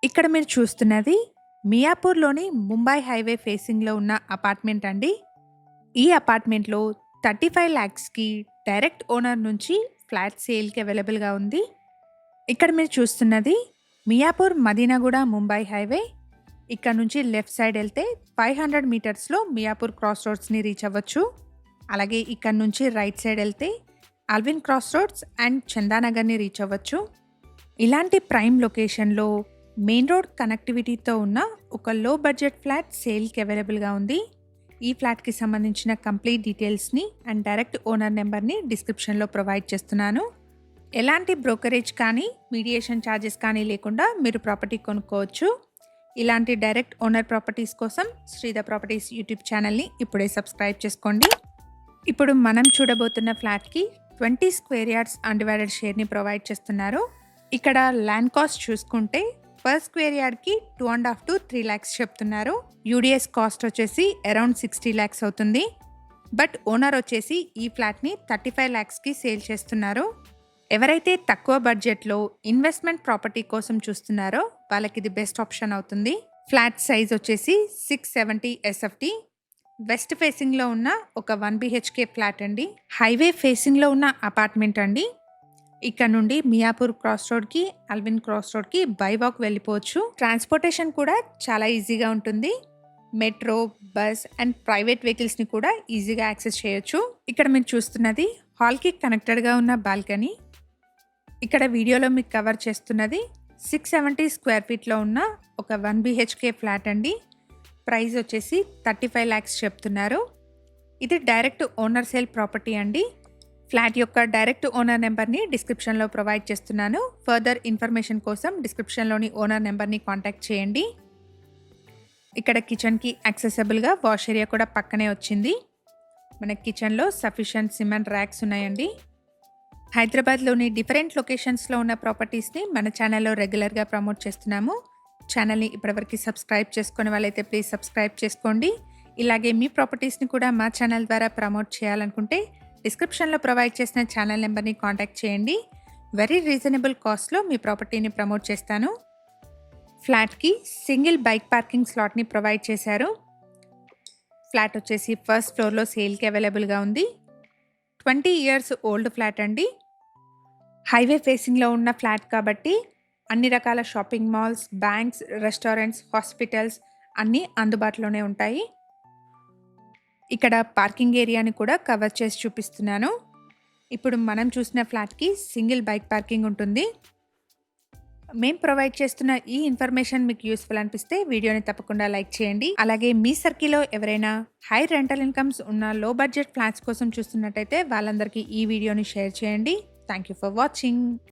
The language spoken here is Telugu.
ఇక్కడ మీరు చూస్తున్నది మియాపూర్‌లోని ముంబై హైవే ఫేసింగ్‌లో ఉన్న అపార్ట్మెంట్ అండి. ఈ అపార్ట్మెంట్‌లో 35,00,000కి డైరెక్ట్ ఓనర్ నుంచి ఫ్లాట్ సేల్‌కి అవైలబుల్‌గా ఉంది. ఇక్కడ మీరు చూస్తున్నది మియాపూర్ మదీనాగూడ ముంబై హైవే. ఇక్కడ నుంచి లెఫ్ట్ సైడ్ వెళ్తే 500 మీటర్స్‌లో మియాపూర్ క్రాస్ రోడ్స్‌ని రీచ్ అవ్వచ్చు. అలాగే ఇక్కడ నుంచి రైట్ సైడ్ వెళ్తే అల్విన్ క్రాస్ రోడ్స్ అండ్ చందానగర్‌ని రీచ్ అవ్వచ్చు. ఇలాంటి ప్రైమ్ లొకేషన్‌లో మెయిన్ రోడ్ కనెక్టివిటీతో ఉన్న ఒక లో బడ్జెట్ ఫ్లాట్ సేల్కి అవైలబుల్గా ఉంది. ఈ ఫ్లాట్కి సంబంధించిన కంప్లీట్ డీటెయిల్స్ని అండ్ డైరెక్ట్ ఓనర్ నెంబర్ని డిస్క్రిప్షన్లో ప్రొవైడ్ చేస్తున్నాను. ఎలాంటి బ్రోకరేజ్ కానీ మీడియేషన్ ఛార్జెస్ కానీ లేకుండా మీరు ప్రాపర్టీ కొనుక్కోవచ్చు. ఇలాంటి డైరెక్ట్ ఓనర్ ప్రాపర్టీస్ కోసం శ్రీధర్ ప్రాపర్టీస్ యూట్యూబ్ ఛానల్ని ఇప్పుడే సబ్స్క్రైబ్ చేసుకోండి. ఇప్పుడు మనం చూడబోతున్న ఫ్లాట్కి 20 స్క్వేర్ యార్డ్స్ అన్డివైడెడ్ షేర్ని ప్రొవైడ్ చేస్తున్నారు. ఇక్కడ ల్యాండ్ కాస్ట్ చూసుకుంటే పర్ స్క్వేర్ యార్డ్కి 2.5 to 3 lakhs చెప్తున్నారు. యూడిఎస్ కాస్ట్ వచ్చేసి అరౌండ్ 60 lakhs అవుతుంది. బట్ ఓనర్ వచ్చేసి ఈ ఫ్లాట్ని 35 lakhsకి సేల్ చేస్తున్నారు. ఎవరైతే తక్కువ బడ్జెట్లో ఇన్వెస్ట్మెంట్ ప్రాపర్టీ కోసం చూస్తున్నారో వాళ్ళకి ఇది బెస్ట్ ఆప్షన్ అవుతుంది. ఫ్లాట్ సైజ్ వచ్చేసి 670 SFT. వెస్ట్ ఫేసింగ్లో ఉన్న ఒక 1 BHK ఫ్లాట్ అండి. హైవే ఫేసింగ్లో ఉన్న అపార్ట్మెంట్ అండి. ఇక్కడ నుండి మియాపూర్ క్రాస్ రోడ్కి అల్విన్ క్రాస్ రోడ్కి బై వాక్ వెళ్ళిపోవచ్చు. ట్రాన్స్పోర్టేషన్ కూడా చాలా ఈజీగా ఉంటుంది. మెట్రో, బస్ అండ్ ప్రైవేట్ వెహికల్స్ని కూడా ఈజీగా యాక్సెస్ చేయొచ్చు. ఇక్కడ మీరు చూస్తున్నది హాల్కి కనెక్టెడ్గా ఉన్న బాల్కనీ. ఇక్కడ వీడియోలో మీకు కవర్ చేస్తున్నది 670 స్క్వేర్ ఫీట్లో ఉన్న ఒక 1 BHK ఫ్లాట్ అండి. ప్రైస్ వచ్చేసి 35 lakhs చెప్తున్నారు. ఇది డైరెక్ట్ ఓనర్ సేల్ ప్రాపర్టీ అండి. ఫ్లాట్ యొక్క డైరెక్ట్ ఓనర్ నెంబర్ని డిస్క్రిప్షన్లో ప్రొవైడ్ చేస్తున్నాను. ఫర్దర్ ఇన్ఫర్మేషన్ కోసం డిస్క్రిప్షన్లోని ఓనర్ నెంబర్ని కాంటాక్ట్ చేయండి. ఇక్కడ కిచెన్కి యాక్సెసబుల్గా వాష్ ఏరియా కూడా పక్కనే వచ్చింది. మన కిచెన్లో సఫిషియంట్ సిమెంట్ ర్యాక్స్ ఉన్నాయండి. హైదరాబాద్లోని డిఫరెంట్ లొకేషన్స్లో ఉన్న ప్రాపర్టీస్ని మన ఛానల్లో రెగ్యులర్గా ప్రమోట్ చేస్తున్నాము. ఛానల్ని ఇప్పటివరకు సబ్స్క్రైబ్ చేసుకునే వాళ్ళైతే ప్లీజ్ సబ్స్క్రైబ్ చేసుకోండి. ఇలాగే మీ ప్రాపర్టీస్ని కూడా మా ఛానల్ ద్వారా ప్రమోట్ చేయాలనుకుంటే డిస్క్రిప్షన్లో ప్రొవైడ్ చేసిన ఛానల్ నెంబర్ని కాంటాక్ట్ చేయండి. వెరీ రీజనబుల్ కాస్ట్లో మీ ప్రాపర్టీని ప్రమోట్ చేస్తాను. ఫ్లాట్కి సింగిల్ బైక్ పార్కింగ్ స్లాట్ని ప్రొవైడ్ చేశారు. ఫ్లాట్ వచ్చేసి ఫస్ట్ ఫ్లోర్లో సేల్కి అవైలబుల్గా ఉంది. 20 years ఓల్డ్ ఫ్లాట్ అండి. హైవే ఫేసింగ్లో ఉన్న ఫ్లాట్ కాబట్టి అన్ని రకాల shopping malls, banks, restaurants, hospitals అన్నీ అందుబాటులోనే ఉంటాయి. ఇక్కడ పార్కింగ్ ఏరియాని కూడా కవర్ చేసి చూపిస్తున్నాను. ఇప్పుడు మనం చూసిన ఫ్లాట్కి సింగిల్ బైక్ పార్కింగ్ ఉంటుంది. మేము ప్రొవైడ్ చేస్తున్న ఈ ఇన్ఫర్మేషన్ మీకు యూస్ఫుల్ అనిపిస్తే వీడియోని తప్పకుండా లైక్ చేయండి. అలాగే మీ సర్కిల్లో ఎవరైనా హై రెంటల్ ఇన్కమ్స్ ఉన్న లో బడ్జెట్ ఫ్లాట్స్ కోసం చూస్తున్నట్టయితే వాళ్ళందరికీ ఈ వీడియోని షేర్ చేయండి. Thank you for watching.